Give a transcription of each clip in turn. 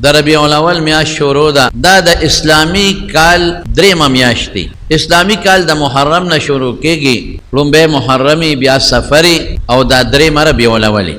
د ربیع الاول میاشت شروع ده. دا د اسلامی کال درېمه میاشت دی. اسلامی کال د محرم نه شروع کېږي. لومبی محرمی، بیا سفری او دا درېمه ربیع الاول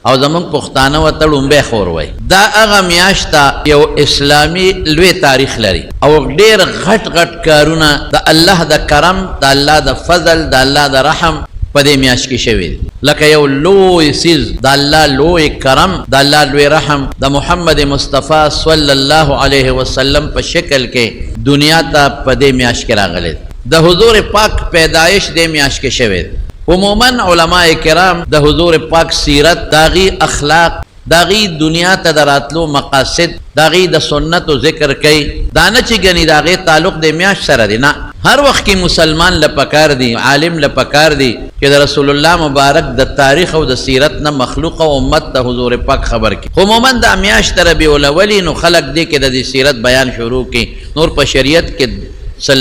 او زمونږ پښتانه ورته لومبی خور وایي. دا هغه میاشت یو اسلامي لوی تاریخ لري او ډېر غټ غټ کارونه د الله د کرم، د الله د فضل، د الله د رحم په دې میاشت کې شوي دي. لکه یو لوی څیز د الله لوی کرم، د الله لوی رحم د محمد مصطفی صلی الله علیه وسلم په شکل کې دنیا ته په دې میاشت کې راغلی. د حضور پاک پیدایش دې میاشت کې شوی دی. عموما علماء کرام د حضور پاک سیرت، داغي اخلاق، داغي دنیا ته دراتلو مقاصد، داغي د سنت و ذکر کوي. دانه چې ګنې داغي تعلق د میاشت سره دی نه. هر وخت کې مسلمان لپکار دی، عالم لپکار دی چې د رسول الله مبارک د تاریخ او د سیرت نه مخلوق او امت ته حضور پاک خبر کی. عموما د میاشت ربیع الاول نو خلق دی کې د سیرت بیان شروع کی. نور په شریعت کې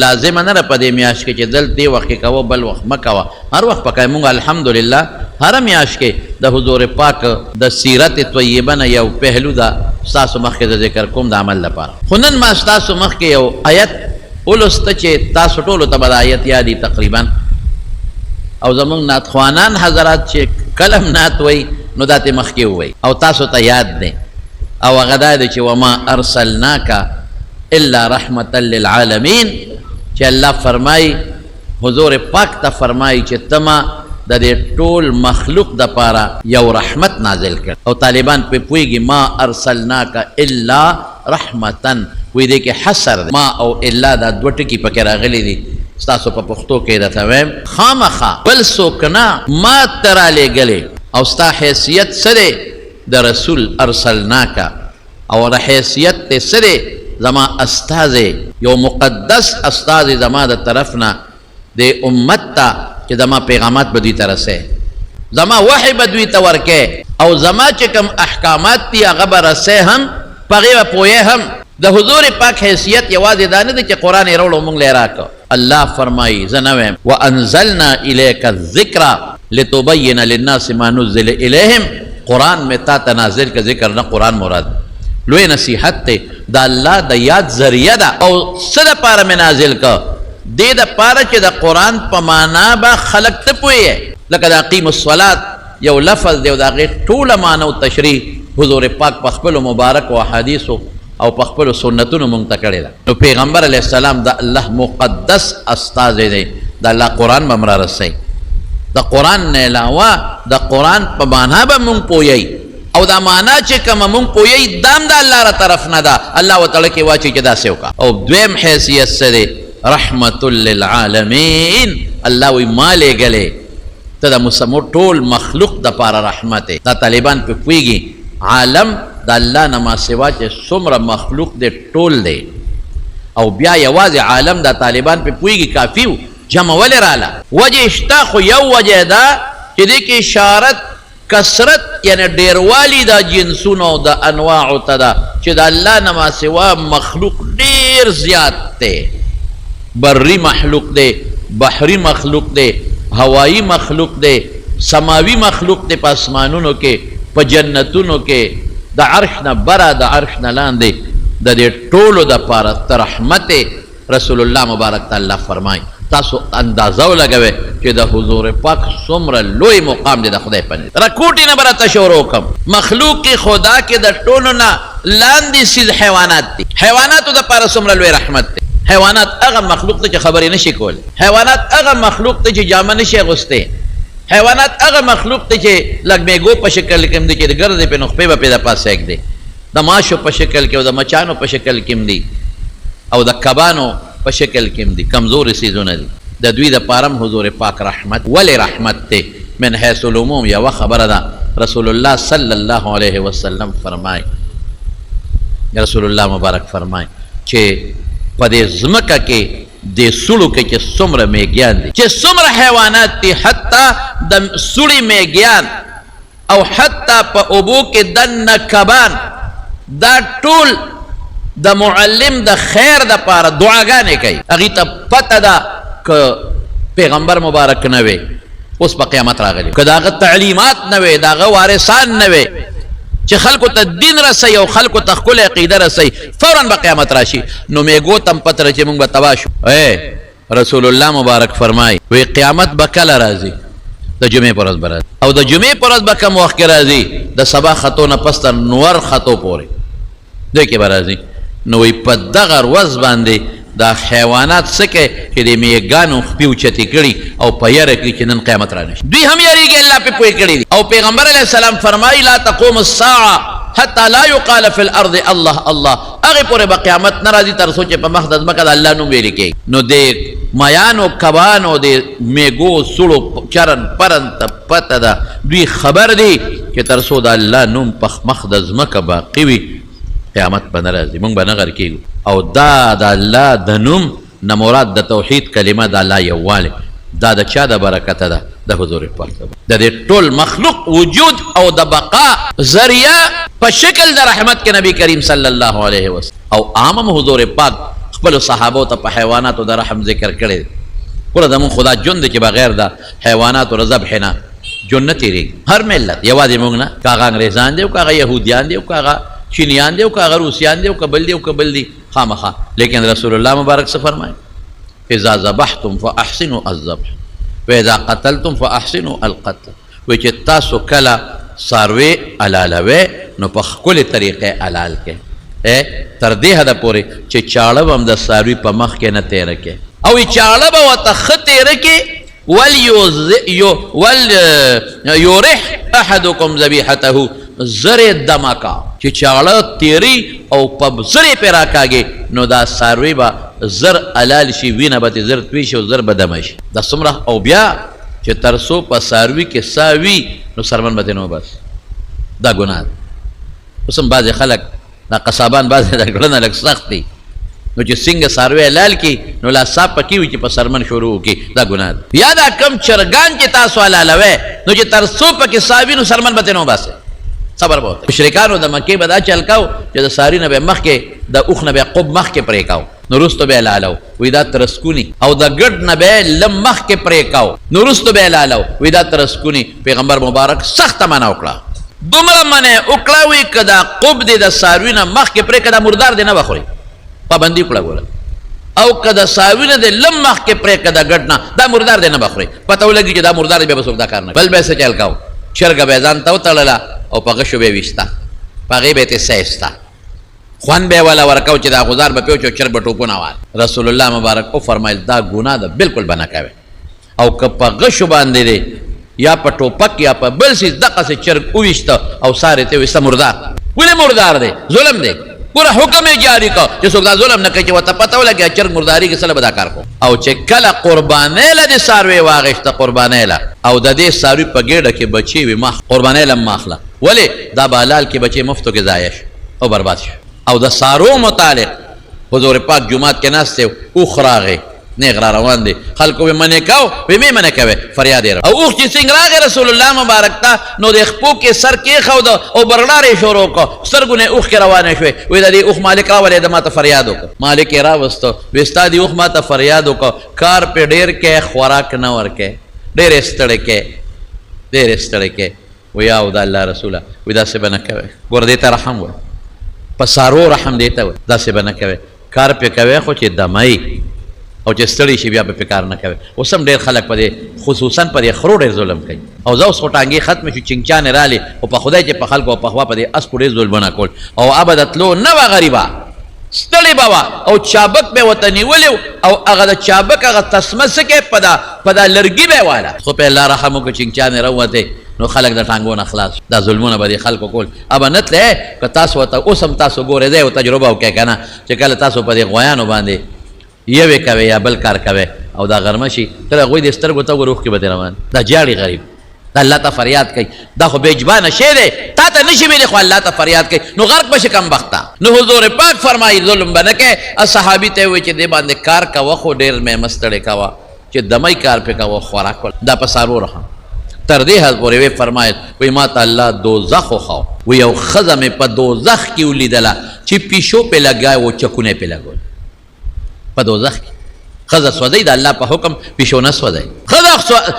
لازم نه په دې میاشت کې چې دل دی وخت کې کوو بل وخت مکوا. هر وخت پکې مونږ الحمدلله هر میاشت کې د حضور پاک د سیرت طیبه نه یو پهلو دا تاسو مخکې د ذکر کوم د عمل لپاره. خنن ما تاسو مخکې یو آیت ولسته چې تاسو ټولو ته به آیت یادي تقریبا او زمونږ ناتخوانان حضرات چې کلم نات وای نو داتې مخکې وای او تاسو ته یاد دی او هغه دا دی چې وما ارسلناک الا رحمتا للعالمین چې الله فرمای حضور پاک ته فرمای چې تما د دې ټول مخلوق د پاره یو رحمت نازل کړ او طالبان په پویږي ما ارسلناک الا رحمتا وې دې کې حصر ما او الا دا دوه ټکي پکې راغلي دي. ستاسو په پښتو کې راته وایم خامخا بل څوک نه ما ترا لېږلې او ستا حیثیت څه دی د رسول ارسلناک او د حیثیت ته څه دی زما استازی یو مقدس استازی زما د طرف نه د امت ته چې زما پیغامات به دوی ته رسې، زما وحی به دوی ته ورکې او زما چې کوم احکامات دي هغه به رسې هم په هغې به پوهې هم. د حضور پاک حیثیت یوازې دا نه دی چې قرآن یې راوړو موږ له یې راکړو. الله فرمایي زه نه ویم وانزلنا الیک الذکر لتبین للناس ما نزل الیهم. قرآن مې تا ته نازل که ذکر نه قرآن مراد لوی نصیحت دی. د الله د یاد ذریعه ده او څه دپاره مې نازل که دې دپاره چې د قرآن په معنا به خلق ته پوهیږي. لکه د اقیم الصلات یو لفظ دی او د هغې ټوله معنا او تشریح حضور پاک په خپلو مبارک و احادیثو او په خپلو سنتونو مونږ ته کړې ده. نو پیغمبر علیه السلام د الله مقدس استازی دی. د الله قرآن به مو رارسوي. د قرآن نه علاوه د قرآن په معنا به مونږ پوهیږي او دا معنا چې کومه مونږ پوهیږي دا هم د الله را طرف نه ده. الله ورته کې واچوي چې داسې وکړه. او دویم حیثیت څه دی؟ رحمت للعالمین. الله وایي ما لېږلې ته د مسمو ټول مخلوق دپاره رحمت دی. دا طالبان پې پوهېږي عالم د الله نه ما سوا چې څومره مخلوق دی ټول دی او بیا یوازې عالم د طالبان پې پوهېږي کافي و. جمع ولې راله؟ وجې شته خو یو وجه ده چې دې کې اشارت کثرت یعنی ډیروالي د جنسونو د انواعو ته ده چې د الله نه ما سوا مخلوق ډېر زیات دی. بري مخلوق دی، بحري مخلوق دی، هوایي مخلوق دی، سماوي مخلوق دی په اسمانونو کې، په جنتونو کې، د عرش نه بره د عرش نه لاندې د دې ټولو دپاره ته رحمت رسول الله مبارک ته الله فرمایي. تاسو اندازه ولګوئ چې د حضور پاک څومره لوی مقام دی د خدای په نزد. رکوټې نه به راته شروع کړم. مخلوق خدا کې د ټولو نه لاندې څیز حیوانات دي. حیواناتو دپاره څومره لوی رحمت دی. حیوانات هغه مخلوق ته چې خبرې نشي کولی. حیوانات هغه مخلوق ته چې جامه نشي اغوستی. حیوانات هغه مخلوق ته چې لږ میږو په شکل کې هم دي چې د ګردې په نخپې به پې د پاسه ږدي. د ماشو په شکل کې او د مچانو په شکل کې هم دي او د کبانو په شکل کې هم دي. کمزورې څیزونه دي. د دوی دپاره هم حضور پاک رحمت. ولې رحمت دی؟ من حیث العموم یوه خبره ده. رسول الله صلی الله علیه وسلم فرمای، رسول الله مبارک فرمای چې په دې ځمکه کې د سړو کې چې څومره میږیان دي، چې څومره حیوانات دي، حتی د سړي میږیان او حتی په اوبو کې دننه کبان، دا ټول د معلم د خیر دپاره دعاګانې کوي. هغې ته پته ده که پیغمبر مبارک نه وي اوس په قیامت راغلی، که د هغه تعلیمات نه وي، د هغه وارثان نه وي، چې خلکو ته دین رسي او خلکو ته خپل عقیده رسي فورا به قیامت راشي. نو میګو تم پتر چې موږ به تباه شو. رسول الله مبارک فرمای وی قیامت به کله راځي؟ د جمعې پر ورځ به راځي. او د جمعې پر ورځ به کوم وخت کې راځي؟ د سبا خطو نه پس تر نور خطو پورې دوی کې به راځي. نو وی په دغه ورځ باندې دا حیوانات څه کوي چې د میږانو خپې اوچتې کړي او په یره کې چې نن قیامت را نشي. دوی هم یریږي الله پې پوه کړي دي. او پیغمبر علیه السلام فرمایي لا تقوم الساعه حتی لا یقال فی الارض الله الله. هغې پورې به قیامت نه راځي تر څو چې په مخ د ځمکه د الله نوم ویلې کېږي. نو د میانو کبانو د میږو سړو چرن پرن ته پته ده دوی خبر دي چې تر څو د الله نوم په مخ د ځمکه باقي وي قیامت به نه راځي، موږ به نه غر کېږو. او دا د الله د نوم نه مراد د توحید کلمه د الله یووالی دا د چا د برکته ده؟ د حضور پاک د دې ټول مخلوق وجود او د بقا ذریعه په شکل د رحمت کې نبی کریم صلی الله علیه وسلم او عامم حضور پاک خپل صحابو ته په حیواناتو د رحم ذکر کړی. ګوره زمون خدا جون دی چې بغیر د حیواناتو د ذبح نه جون نه تېرېږي. هر ملت یوازې موږ نه، که هغه انګریزان دی او که هغه یهودیان دی او که هغه چینیان دی او که هغه روسیان دی او که بل دی او که بل دی خامخا. لیکن رسول الله مبارک څه فرمایي؟ اذا ذبحتم فاحسنوا الذبح واذا قتلتم فاحسنوا القتل. وایي چې تاسو کله څاروي حلالوئ نو په ښکلې طریقې حلال کړئ تر دې حده پورې چې چاړه به هم د څاروي په مخ کې نه تېره کړئ او چاړه به ورته ښه تېره کړئ ولیورح احدکم ذبیحته زر دمکا چې چاړه تیری او په زرې پې راکاږي نو دا څاروي به زر حلال شي، وینه به ترې زر توی شي او زر به دمه شي. دا څومره او بیا چې تر څو په څاروي کې سا وي نو څرمن به ترې نه وباسي. دا ګناه ده. اوس هم بعضې خلک دا قصابان بعضې دا کړنه لږ سخت دي نو چې څنګه څاروی حلال کړي نو لا صاف پکې وي چې په سرمن شروع وکړي. دا ګناه ده. یا دا کم چرګان چې تاسو حلالوئ نو چې تر څو پکې سا وي نو سرمن به ترې نه وباسئ. صبر به وکړئ. مشرکانو د مکې به دا چل کوو چې د ساري نه به یې مخکې د اوښ نه به یې قب مخکې پرې کوو نو وروستو به یې حلالو. وایي دا ترسکوني. او د ګډ نه به یې لم مخکې پرې کوو نو وروستو به یې حلالو. وایي دا ترسکوني. پیغمبر مبارک سخته منع وکړه. دومره منع وکړه وایي که دا قب دې د څاروي نه مخکې پرې که دا مردار دې نه بخوري. پابندي وکړه ګوره. او که د څاروي نه دې لم مخکې پرې که د ګډ نه دا مردار دې نه بخوري. پته ولګي چې دا مردار دی بیا به څوک دا کار نه کوي. بل به یې څه چل کوو چرګه به یې ځان ته وتړله او په غشو به یې ویسته په هغې به یې ترې سایسته خوند به یې والا ورکو چې دا غزار به پې وچو چرګ به ټوپونه وال. رسول الله مبارک وفرمایل دا ګناه ده بالکل به نه کوئ. او که په غشو باندې دی یا په ټوپک یا په بل څیز دقسې چرګ وویسته او سار یې ته ویسته مردار. ولې مردار دی؟ ظلم دی. پورا حکم یې جاري کو چې څوک دا ظلم نه کوي چې ورته پته ولګي چرګ مرداري کې سله به دا کار کو. او چې کله قربانۍ له د څاروی واغېسته قربانۍ له او د دې څاروي په ګېډه کې بچې وي ما قربانۍ له مه اخله. ولې دا به حلال کې بچې مفتو کې ضایع شي او برباد شي. او د څارو متعلق حضور پاک جومات کې ناست دی اوښ راغی نیغ را روان دی خلکو به منې کو وی مې منې کوې فریاد یې او اوښ چې څنګه راغی رسول الله مبارک ته نو د خپو کې سر کېښود او برړار یې شروع کړو سترګو نه اوښ کې روانې شوې وایي د دې اوښ مالک راولې د ما ته فریاد وکړه. مالک یې راوسته وایي ستا دې اوښ ما ته فریاد وکړه کار پې ډېر کې خوراک نه ورکې ډېر یې ستړی کې ډېر یې ستړی کې. وایي او د الله رسوله وایي داسې به نه کوې. ګوره دې ته رحم وایي په څارو رحم دې ته وایي داسې به نه کوې. کار پې کوې خو چې دموي او چې ستړي شي بیا په کار نه کوي. اوس هم ډېر خلک په دې خصوصا په دې خرو ډېر ظلم کوي. او زه اوس خو ټانګې ختمې شو چنګچانې رالې او په خدای چې په خلکو او په هوا په دې اسپو ډېر ظلمونه کول او هغه به د تلو نه وه غریبه ستړې به وه او چابک به یې ورته نیولې او هغه د چابک هغه تسمه څه کوي په دا لرګي به یې واله. خو په الله رحم وکړو چنګچانې راووتې نو خلک د ټانګو نه خلاص. دا ظلمونه به دې خلکو کول. ابه نه تلې که تاسو ورته اوس هم تاسو ګورئ دی یو تجربه وکړئ که نه چې کله تاسو په دې غویانو باندې یوې کوي یا بل کار کوي او دا غرمه شي تر هغوی د سترګو ته ګوره اوښکې به ترې روان دا جاړي غریب دا الله ته فریاد کوي. دا خو بېجبانه شی دی تا ته نشي ویلی خو الله ته فریاد کوي نو غرق به شي کم بخته. نو حضور پاک فرمایي ظلم به نه کوې. صحابي ته یې وایي چې دې باندې کار کوه خو ډېر مې مستړی کوه چې دمی کار پې کوه خوراک ول دا په څارو رحم. تر دې حد پورې ویې فرمایل وایي ما ته الله دوزخ وښو وایي یو ښځه مې په دوزخ کې ولیدله چې پیشو پې لګای و چکونه پې لګول په دوزخ کې خزه سوځي د الله په حکم پیشو نه سوځي خزه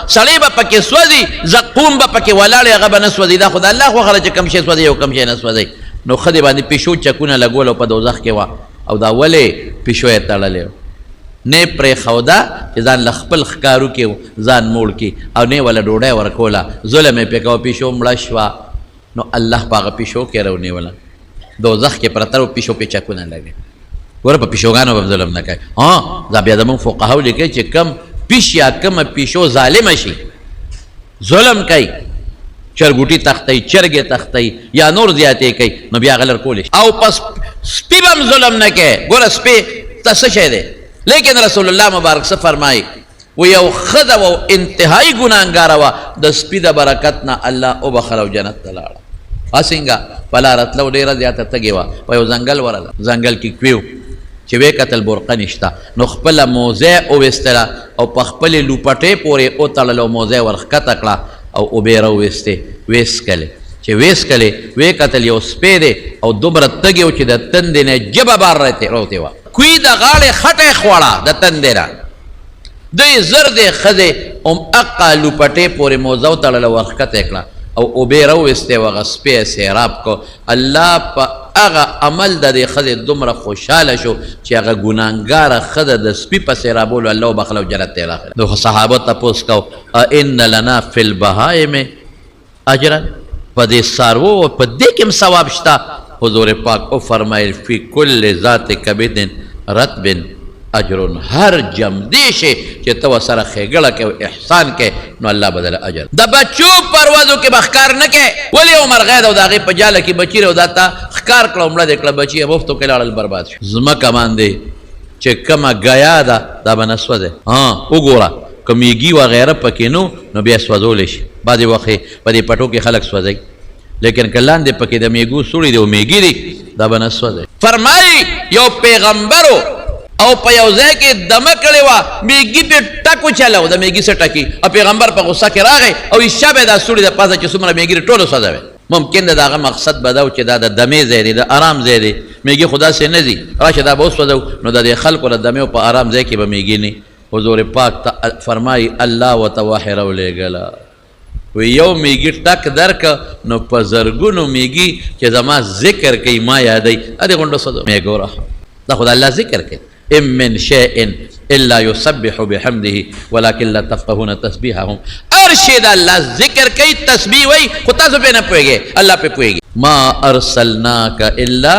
سړی به پکې سوځي زقوم به پکې ولاړ هغه به نه سوځي دا خو د الله خو خره چې کم شی سوځي او کم شی نه سوځي نو خدای باندې پیشو چکونه لګول په دوزخ کې وا او دا ولې پیشو یې تړلې نه پرې خودا چې ځان لخپل خکارو کې ځان موړ کې او نه ولا ډوډۍ ورکولا ظلم یې پکاو پیشو مړ شوا نو الله پاغه پیشو کې راونی ولا دوزخ کې پرتر پیشو په چکونه لګي ور په پیشوګانو په ظلم نه کوي ها دا بیا د فقهاو لیکي چې کم پیش یا کم پیشو ظالم شي ظلم کوي چرګوټي تختي چرګه تختي یا نور زیاتې کوي نو بیا غلر کول او پس سپي هم ظلم نه کوي ګور سپي تاسو شه دي لیکن رسول الله مبارک سے فرمای و یو خذ و انتهایی ګناګار وا د سپي د برکت نه الله او بخلو جنت تلاړه اسنګا پلا راتلو ډیره زیاته تګي وا په یو ځنګل ورله ځنګل کې کیو چې وې قتل برقه نشتا نو خپل موزه او وستلا او په خپل لوپټې پورې او تړلو موزه ورخه تکړه او اوبېره وسته وېسکله چې وېسکله وې قتل یو سپې دی او دومره تګیو چې د تندې نه جبه بار راته وا کوی د غاړې خټه خوړه د تندې را دوی زر دی خزه اقا لوپټې پورې موزه تړلو ورخه تکړه او اوبېره وسته وغه سپې سیراب کو الله په هغه عمل د دې خزه دومره خوشاله شو چې هغه ګناګار خزه د سپي په سیرابولو الله بخلو جنت ته راغله نو صحابه تاسو کو ان لنا فی البهائم اجرا په دې سارو په دې کې ثواب شته حضور پاک او فرمایل فی کل ذات کبد رطب اجر هر جمدی شي چې تو سره خېګړه کې احسان کې نو الله بدل اجر د بچو پروازو کې بخکار نه کې ولی عمر غید او داغه په جاله کې بچی رو داتا خکار کړه عمره د کړه بچی مفتو کې لاړل برباد شو زما کماندې چې کما غیا دا بنسوه ده ها وګوره کمیږي و غیره پکې نو بیا سوځول شي بعد وخت په دې پټو کې خلک سوځي لیکن کلان دې پکې د میګو سوري دی او میګي دی دا بنسوه ده فرمای یو پیغمبرو او په یو ځای کې دمه کړې وه میږي پې ټکو چلو د میږي سه ټکي او پیغمبر په غصه کې راغی او ایشه به دا سوړي د پاسه چې څومره میږي ټولو سوځوي ممکن ده د هغه مقصد به دا و چې دا د دمې ځای دی د ارام ځای دی میږي خو داسې نه ځي راشه دا به وسوځو نو د دې خلکو د دمې په ارام ځای کې به میږي نه حضور پاک فرمایي الله ورته وحی راولېږله وی یو میږي ټک درکه نو په زرګونو میږي چې زما ذکر کوي ما یادوي ادې غونډه سوځو میګوره دا خو د الله ذکر کوي ام من شيء الا يسبح بحمده ولكن لا تفقهون تسبيحهم ارشد الله ذکر کوي تسبیح وای خو تاسو په نه پوهیږئ الله په پوهیږي ما ارسلناك الا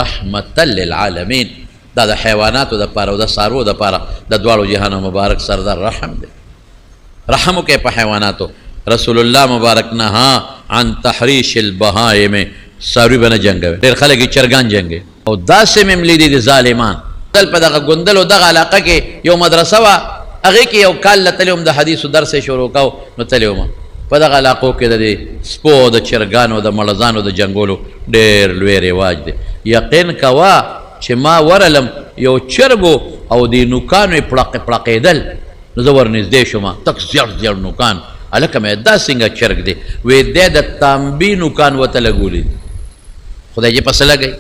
رحمتا للعالمین دا د حیواناتو د پاره او د څاروو د پاره د دواړو جهانو مبارک سردار رحم دی رحم وکړئ په حیواناتو رسول الله مبارک نهى عن تحریش البهائم څاروي به نه جنګوي ډېر خلک یې چرګان جنګوي او داسې مې هم لیدي دي ظالمان تل په دغه ګوندل او دغه علاقه کې یو مدرسه وه هغې کې یو کال له تللی وم د حدیثو درس یې شروع کو نو تللی وم په دغه علاقو کې د دې سپو او د چرګانو د مړزانو د جنګولو ډېر لوی رواج دی یقین کوه چې ما ورلم یو چرګو او د نوکانو یې پړقېدل نو زه ورنږدې شوم تک زیړ زیړ نوکان هلکه مې دا څنګه چرګ دی وی دی د تانبي نوکان ورته لګولي دي خدای چې پسې لګوي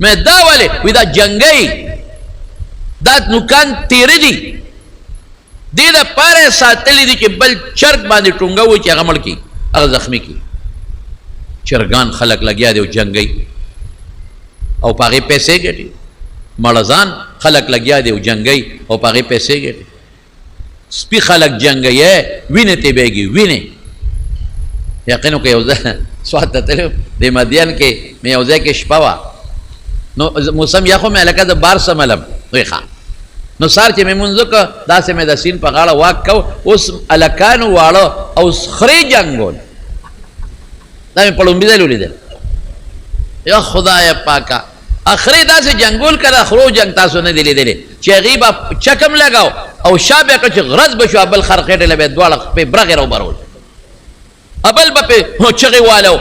مې دا ولې وی دا جنګوي دا نوکان تیره دي دې دپاره ساتلی دي چې بل چرګ باندې ټونګه وي چې هغه مړ کړي هغه زخمي کړي چرګان خلک لګیا دي او جنګوي او په هغې پیسې ګټي مړزان خلک لګیا دي او جنګوي او په هغې پیسې ګټي سپي خلک جنګوي وینې ته بیږي وینې یقین وکړه یو ځای سوات ته تللی د مدین کې مې یو ځای کې شپه وه نو موسم یخ مې هلکه زه بار سملم وی ښه نو سار چې مې مونځ وکړه داسې مې د سیند په غاړه واک کو اوس هلکانو واړه او خرې جنګول دا مې په لومبي ځای ولیدل یا خدای پاکه اخرې داسې جنګول که د خرو جنګ تاسو نه دی لیدلی چې هغې به چکم لګاو او شا به کړه چې غرض به شو بل خر خېټې له به یې دواړه پې برغې راوبرول ابل به پې چغې والو